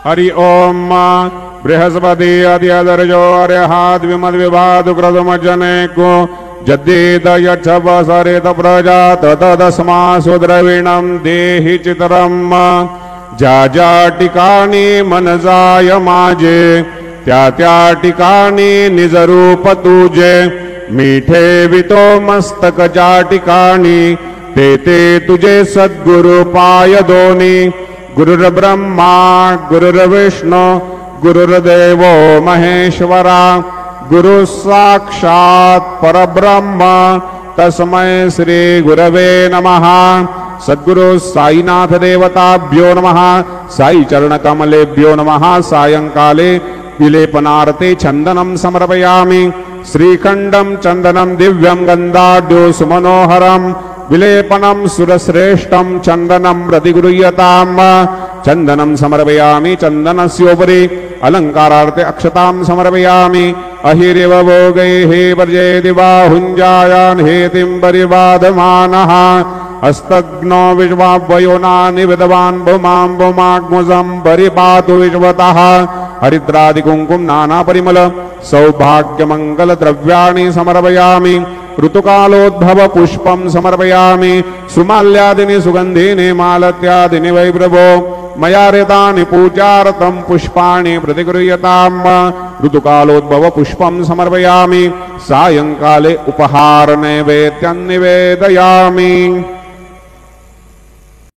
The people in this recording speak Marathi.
हरि ओम बृहस्पति अद्यदर्जो अर्यहाद् विमद्विवादुक्रतुमज्जनेको जद्येत यच्छवसरेत प्रजात तदस्मासु द्रविणं देहि चितरम् ज्या ज्या ठिकाणी मन जाय माझे त्या त्या ठिकाणी निजरूप तुझे मीठे वितो मस्तक ज्या ठिकाणी ते ते तुझे सद्गुरु पाय दोनी गुरुर्ब्रह्मा गुरुर्विष्णू गुरुर्देवो महेश्वरा गुरु साक्षात् परब्रह्म तस्मै श्री गुरवे नमः। सद्गुरु साईनाथ देवताभ्यो नमः। साई चरण कमलेभ्यो नमः। सायंकाले विलेपनार्थे चंदनं समर्पयामि। श्रीखंडं चंदनं दिव्यं गंधाढ्यो सुमनोहरं विलेपनं सुरश्रेष्ठं चंदनं प्रतिगृह्यताम्। चंदनं समर्पयामि। चंदनस्योपरि अलंकारार्थे अक्षतां समर्पयामि। अहिरिव भोगैः वर्जयति बाहुञ्जायान् हेतिं परिवादमानः हस्तग्नो विश्वावयोनानि विद्वान् भुमां भुमाग्मुजं परिपातु विश्वतः। हरिद्रादिकुङ्कुम नानापरिमल सौभाग्यमङ्गल द्रव्याणि समर्पयामि। ऋतुकालोद्भव पुष्पं समर्पयामि। सुमाल्यादिनि सुगन्धिनि मालत्यादिनि वै प्रभो मया ऋतानि पूजार्थं पुष्पाणि प्रतिगृह्यताम्। ऋतुकालोद्भव पुष्पं समर्पयामि। सायंकाले उपहार नैवेद्यं निवेदयामि।